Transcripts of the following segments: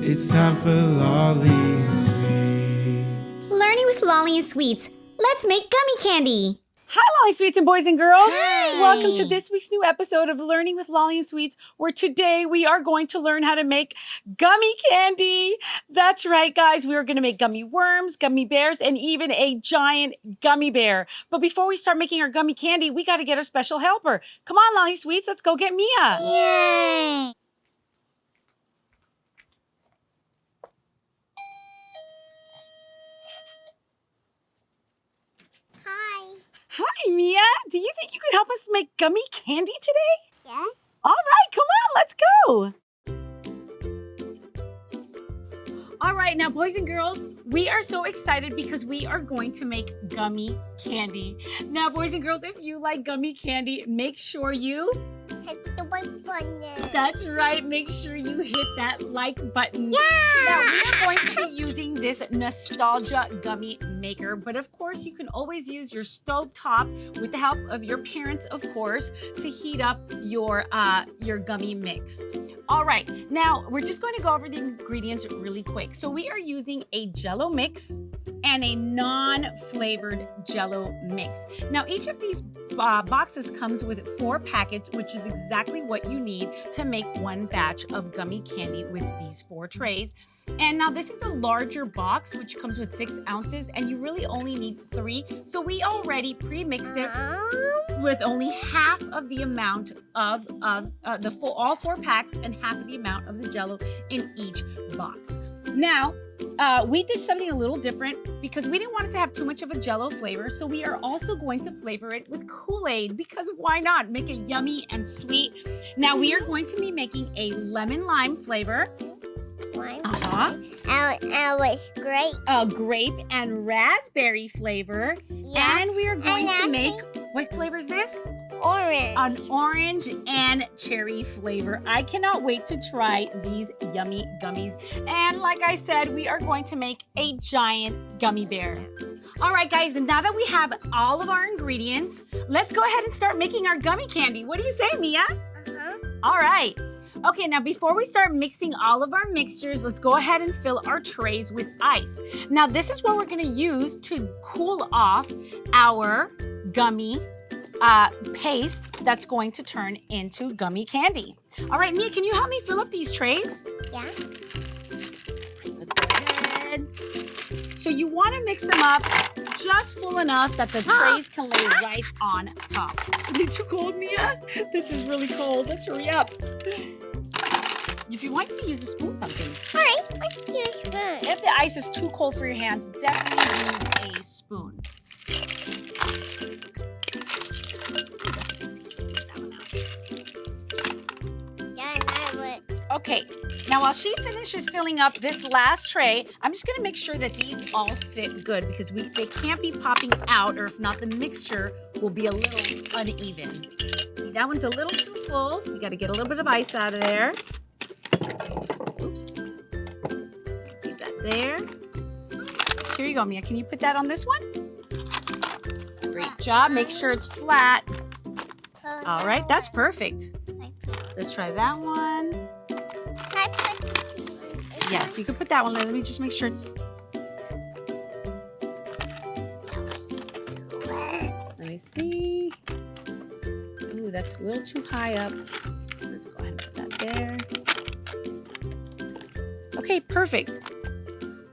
It's time for Lolli and Sweets. Learning with Lolli and Sweets. Let's make gummy candy. Hi, Lolli Sweets and boys and girls. Hi. Welcome to this week's new episode of Learning with Lolli and Sweets, where today we are going to learn how to make gummy candy. That's right, guys. We are going to make gummy worms, gummy bears, and even a giant gummy bear. But before we start making our gummy candy, we got to get our special helper. Come on, Lolli Sweets. Let's go get Mia. Yay! Hi, Mia. Do you think you can help us make gummy candy today? Yes. All right, come on, let's go. All right, now, boys and girls, we are so excited because we are going to make gummy candy. Now, boys and girls, if you like gummy candy, make sure you... Hit the like button. That's right, make sure you hit that like button. Yeah! Now, we are going to be using this nostalgia gummy maker, but of course, you can always use your stovetop with the help of your parents, of course, to heat up your gummy mix. All right, now we're just going to go over the ingredients really quick. So we are using a Jell-O mix and a non-flavored Jell-O mix. Now, each of these boxes comes with 4 packets, which is exactly what you need to make one batch of gummy candy with these 4 trays. And now this is a larger box, which comes with 6 ounces, and you really only need 3. So we already pre-mixed it with only half of the amount of all 4 packs and half of the amount of the Jell-O in each box. Now, we did something a little different because we didn't want it to have too much of a Jell-O flavor, so we are also going to flavor it with Kool-Aid because why not? Make it yummy and sweet. Now, we are going to be making a lemon-lime flavor. Was great. A grape and raspberry flavor. Yeah. And we are going to make, what flavor is this? Orange. An orange and cherry flavor. I cannot wait to try these yummy gummies. And like I said, we are going to make a giant gummy bear. All right, guys, and now that we have all of our ingredients, let's go ahead and start making our gummy candy. What do you say, Mia? All right. Okay, now before we start mixing all of our mixtures, let's go ahead and fill our trays with ice. Now, this is what we're gonna use to cool off our gummy paste that's going to turn into gummy candy. All right, Mia, can you help me fill up these trays? Yeah. Let's go ahead. So you wanna mix them up just full enough that the trays can lay right on top. Is it too cold, Mia? This is really cold. Let's hurry up. If you want, you can use a spoon, Pumpkin. All right, let's do a spoon. If the ice is too cold for your hands, definitely use a spoon. Okay, now while she finishes filling up this last tray, I'm just gonna make sure that these all sit good because they can't be popping out, or if not, the mixture will be a little uneven. See, that one's a little too full, so we gotta get a little bit of ice out of there. Oops. See that there? Here you go, Mia. Can you put that on this one? Great job. Make sure it's flat. All right, that's perfect. Let's try that one. Yes, you can put that one. Let me just make sure it's... Let me see. Ooh, that's a little too high up. Let's go ahead and put that there. Okay, perfect.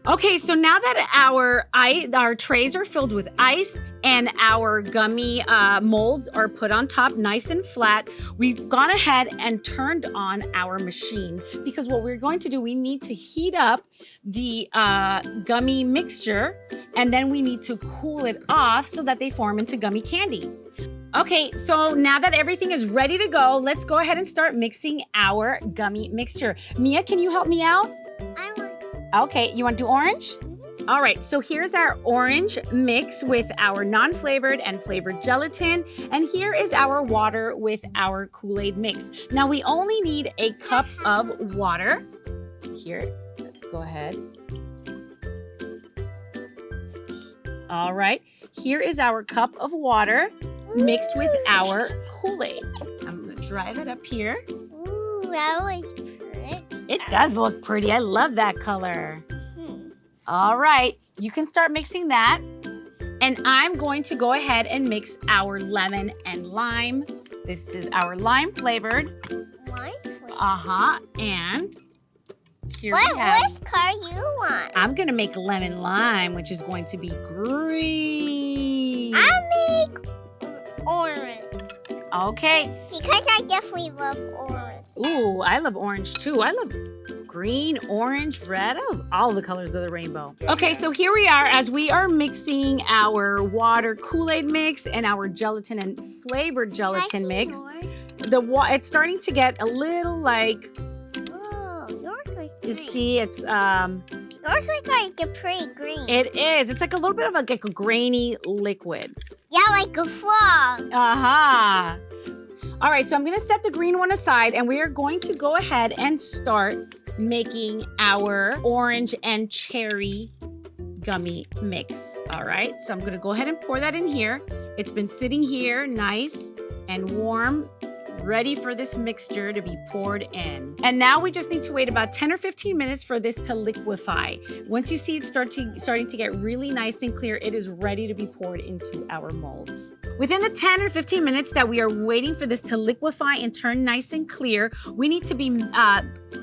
Okay, so now that our trays are filled with ice and our gummy molds are put on top nice and flat, we've gone ahead and turned on our machine because what we're going to do, we need to heat up the gummy mixture and then we need to cool it off so that they form into gummy candy. Okay, so now that everything is ready to go, let's go ahead and start mixing our gummy mixture. Mia, can you help me out? I want. Okay, you want to do orange? All right, so here's our orange mix with our non-flavored and flavored gelatin. And here is our water with our Kool-Aid mix. Now we only need a cup of water. Here, let's go ahead. All right, here is our cup of water mixed with our Kool-Aid. I'm gonna dry that up here. Ooh, that was pretty. It does look pretty. I love that color. All right, you can start mixing that. And I'm going to go ahead and mix our lemon and lime. This is our lime flavored. Lime flavor. And here we have. Which color you want? I'm gonna make lemon lime, which is going to be green. I'll make orange. Okay. Because I definitely love orange. Ooh, I love orange too. I love green, orange, red. I love all the colors of the rainbow. Okay, so here we are as we are mixing our water Kool-Aid mix and our gelatin and flavored gelatin mix. Yours? It's starting to get a little like, Oh, yours looks you green. see, it's Yours looks like a pretty green. it is. It's like a little bit of like a grainy liquid. Yeah, like a frog. Aha. All right, so I'm gonna set the green one aside and we are going to go ahead and start making our orange and cherry gummy mix. All right, so I'm gonna go ahead and pour that in here. It's been sitting here nice and warm, ready for this mixture to be poured in. And now we just need to wait about 10 or 15 minutes for this to liquefy. Once you see it starting to get really nice and clear, it is ready to be poured into our molds. Within the 10 or 15 minutes that we are waiting for this to liquefy and turn nice and clear, we need to be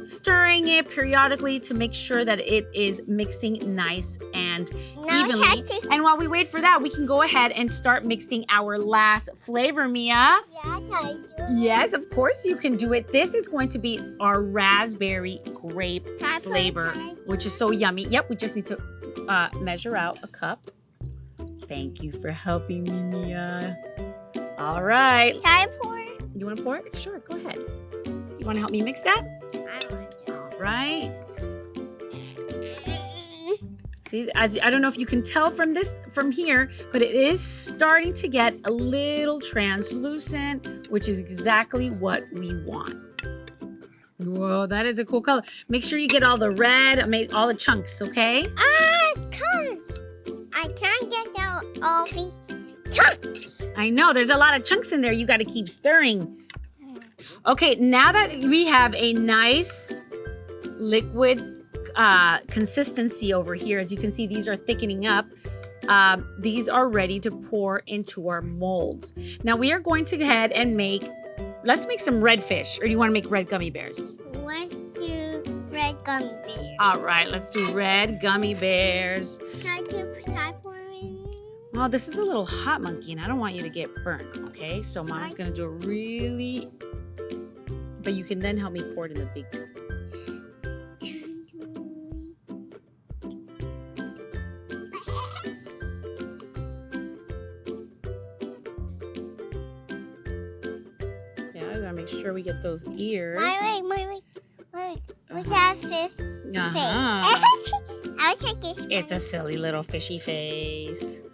stirring it periodically to make sure that it is mixing nice and Now we evenly. have to. And while we wait for that, we can go ahead and start mixing our last flavor, Mia. Yeah, I do. Yes, of course you can do it. This is going to be our raspberry grape flavor, which is so yummy. Yep, we just need to measure out a cup. Thank you for helping me, Mia. All right. Can I pour? You want to pour it? Sure, go ahead. You want to help me mix that? I want to. All right. See, I don't know if you can tell from here, but it is starting to get a little translucent, which is exactly what we want. Whoa, that is a cool color. Make sure you get all the red, make all the chunks, okay? It's chunks. I can't get out all these chunks. I know, there's a lot of chunks in there. You got to keep stirring. Okay, now that we have a nice liquid consistency over here, as you can see, these are thickening up. These are ready to pour into our molds. Now we are going to go ahead and let's make some red fish, or do you want to make red gummy bears? Let's do red gummy bear. All right, let's do red gummy bears. Can I do popcorn? Well, this is a little hot, monkey, and I don't want you to get burnt, okay? So Mom's gonna do it really, but you can then help me pour it in the big. Yeah, I gotta make sure we get those ears. My leg. Look at fish Uh-huh. face. I'll take this one. It's a silly little fishy face.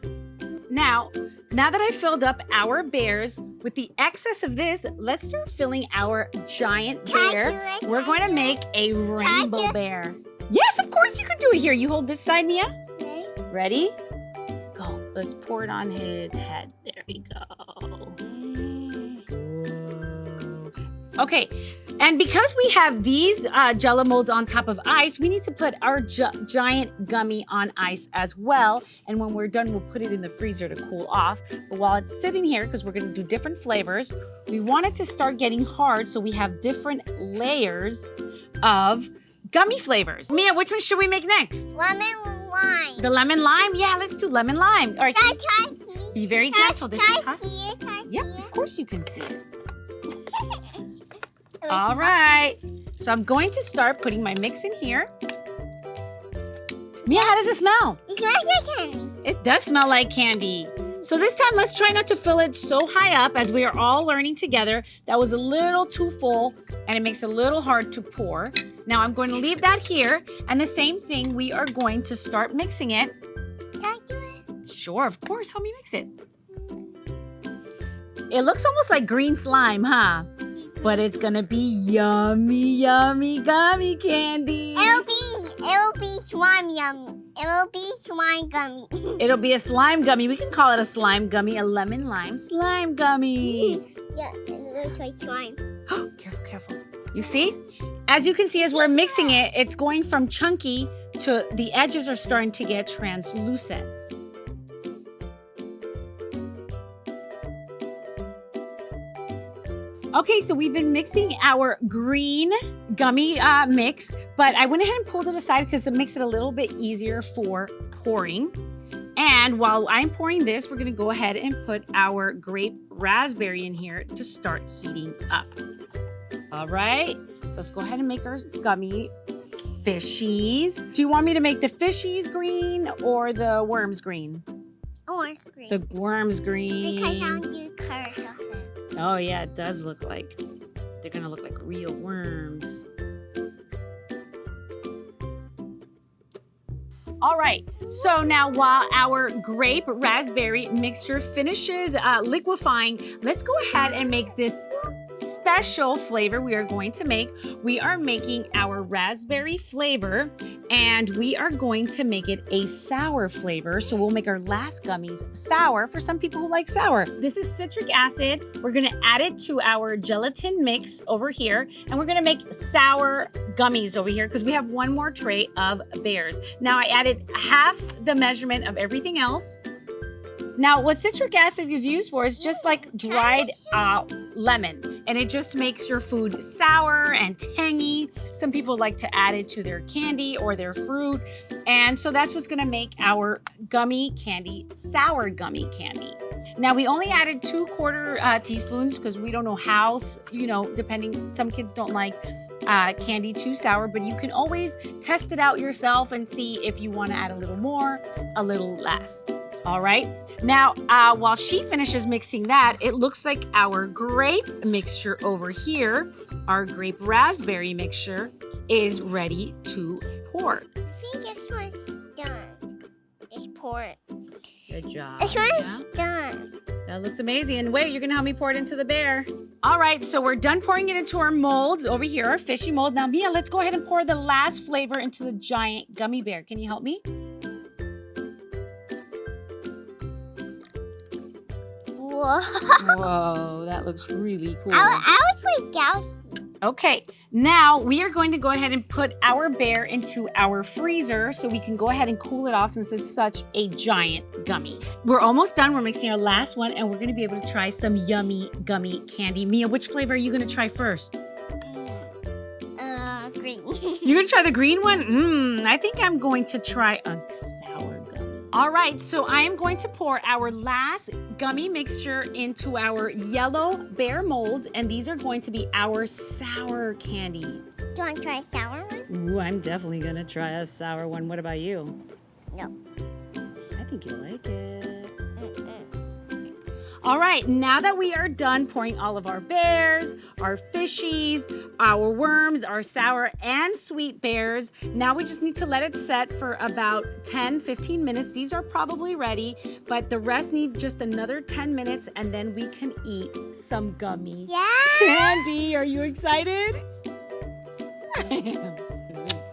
Now that I filled up our bears, with the excess of this, let's start filling our giant Can I bear. do it? We're Can I going to do make a do rainbow it? bear. Yes, of course you can do it. Here, you hold this side, Mia. Okay. Ready? Go. Let's pour it on his head. There we go. Okay, and because we have these Jello molds on top of ice, we need to put our giant gummy on ice as well. And when we're done, we'll put it in the freezer to cool off. But while it's sitting here, because we're going to do different flavors, we want it to start getting hard so we have different layers of gummy flavors. Mia, which one should we make next? Lemon lime. The lemon lime? Yeah, let's do lemon lime. All right, Can I see? be very gentle. This Can is I hot. see it? Can I see Yep, it? of course you can see it. It was All right. So I'm going to start putting my mix in here. Mia, how does it smell? It smells like candy. It does smell like candy. So this time, let's try not to fill it so high up as we are all learning together. That was a little too full and it makes it a little hard to pour. Now I'm going to leave that here. And the same thing, we are going to start mixing it. Can I do it? Sure, of course. Help me mix it. It looks almost like green slime, huh? But it's gonna be yummy, yummy gummy candy. It'll be slime yummy. It will be slime gummy. It'll be a slime gummy. We can call it a slime gummy, a lemon lime slime gummy. Yeah, and it looks like slime. Careful, careful. You see? As you can see, as we're mixing it, it's going from chunky to the edges are starting to get translucent. Okay, so we've been mixing our green gummy mix, but I went ahead and pulled it aside because it makes it a little bit easier for pouring. And while I'm pouring this, we're gonna go ahead and put our grape raspberry in here to start heating up. All right, so let's go ahead and make our gummy fishies. Do you want me to make the fishies green or the worms green? Orange green. The worms green. Because I want to do colors of them. Oh yeah, it does look like, they're gonna look like real worms. All right, so now while our grape raspberry mixture finishes liquefying, let's go ahead and make this special flavor we are going to make. We are making our raspberry flavor and we are going to make it a sour flavor. So we'll make our last gummies sour for some people who like sour. This is citric acid. We're gonna add it to our gelatin mix over here and we're gonna make sour gummies over here because we have one more tray of bears. Now I added half the measurement of everything else. Now, what citric acid is used for is just like dried lemon, and it just makes your food sour and tangy. Some people like to add it to their candy or their fruit, and so that's what's gonna make our gummy candy sour gummy candy. Now, we only added 2/4 teaspoons because we don't know how, depending, some kids don't like candy too sour, but you can always test it out yourself and see if you want to add a little more, a little less. All right. Now, while she finishes mixing that, it looks like our grape mixture over here, our grape raspberry mixture, is ready to pour. I think this one's done. Just pour it. Good job. This one's done. That looks amazing. And wait, you're gonna help me pour it into the bear. All right, so we're done pouring it into our molds over here, our fishy mold. Now, Mia, let's go ahead and pour the last flavor into the giant gummy bear. Can you help me? Whoa. Whoa, that looks really cool. I was with Galaxy. Okay, now we are going to go ahead and put our bear into our freezer so we can go ahead and cool it off since it's such a giant gummy. We're almost done. We're mixing our last one and we're going to be able to try some yummy gummy candy. Mia, which flavor are you going to try first? Green. You're going to try the green one? I think I'm going to try a sour gummy. All right, so I am going to pour our last gummy mixture into our yellow bear mold, and these are going to be our sour candy. Do you want to try a sour one? Ooh, I'm definitely gonna try a sour one. What about you? No. I think you'll like it. All right, now that we are done pouring all of our bears, our fishies, our worms, our sour and sweet bears, now we just need to let it set for about 10-15 minutes. These are probably ready, but the rest need just another 10 minutes and then we can eat some gummy candy. Are you excited?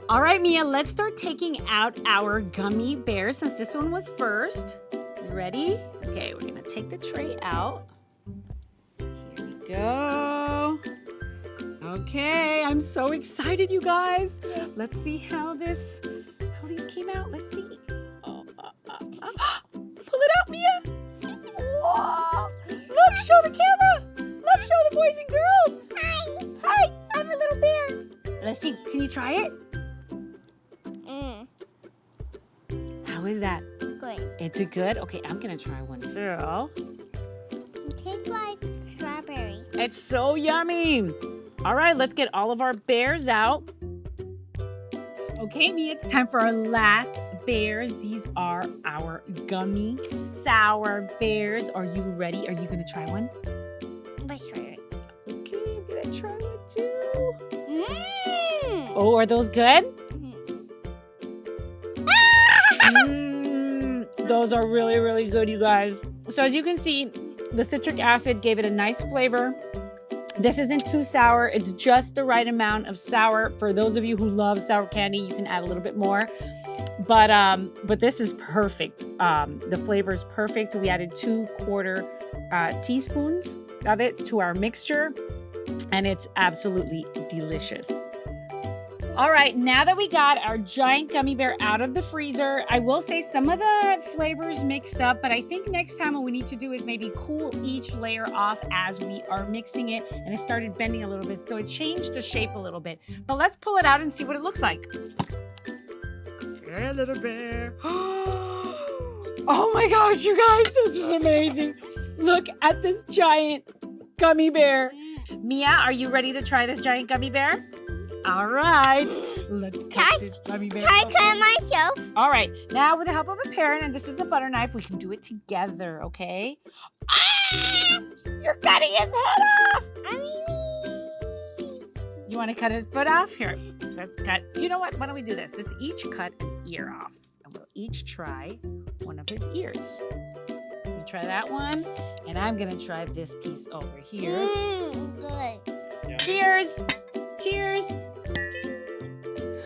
All right, Mia, let's start taking out our gummy bears since this one was first. You ready? Okay, we're gonna take the tray out. Here we go. Okay, I'm so excited, you guys. Let's see how these came out. Let's see. Oh, pull it out, Mia. Whoa! Look, show the camera. Let's show the boys and girls. Hi, I'm a little bear. Let's see. Can you try it? How is that? Good. It's a good? Okay, I'm gonna try one too. It tastes like strawberry. It's so yummy. All right, let's get all of our bears out. Okay, Mia, it's time for our last bears. These are our gummy sour bears. Are you ready? Are you gonna try one? Let's try it. Okay, I'm gonna try one too. Mmm. Oh, are those good? Those are really, really good, you guys. So as you can see, the citric acid gave it a nice flavor. This isn't too sour. It's just the right amount of sour. For those of you who love sour candy, you can add a little bit more. But this is perfect. The flavor is perfect. We added 2/4 teaspoons of it to our mixture, and it's absolutely delicious. All right, now that we got our giant gummy bear out of the freezer, I will say some of the flavors mixed up, but I think next time what we need to do is maybe cool each layer off as we are mixing it, and it started bending a little bit, so it changed the shape a little bit. But let's pull it out and see what it looks like. Hey, little bear. Oh my gosh, you guys, this is amazing. Look at this giant gummy bear. Mia, are you ready to try this giant gummy bear? All right, let's cut this gummy bear. Can I cut myself? All right, now with the help of a parent, and this is a butter knife, we can do it together, okay? Ah! You're cutting his head off! You want to cut his foot off? Here, let's cut. You know what? Why don't we do this? Let's each cut an ear off, and we'll each try one of his ears. Let me try that one, and I'm gonna try this piece over here. Good. Cheers! Cheers!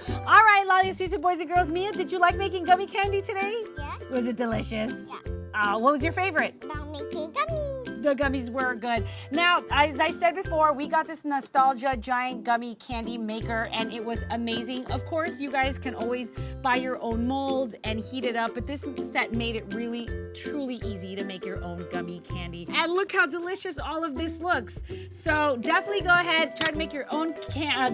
All right, Lolli, sweets and boys and girls. Mia, did you like making gummy candy today? Yeah. Was it delicious? Yeah. What was your favorite? About making gummies. The gummies were good. Now, as I said before, we got this nostalgia giant gummy candy maker, and it was amazing. Of course, you guys can always buy your own molds and heat it up, but this set made it really, truly easy to make your own gummy candy. And look how delicious all of this looks. So definitely go ahead, try to make your own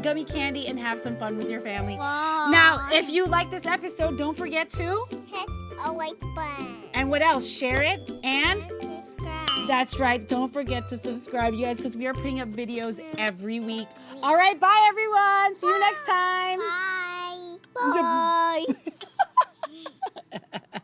gummy candy and have some fun with your family. Wow. Now, if you like this episode, don't forget to Hit a like button. and what else? Share it and Subscribe. that's right. Don't forget to subscribe, you guys, because we are putting up videos every week. All right, bye, everyone. See you next time. Bye. Bye.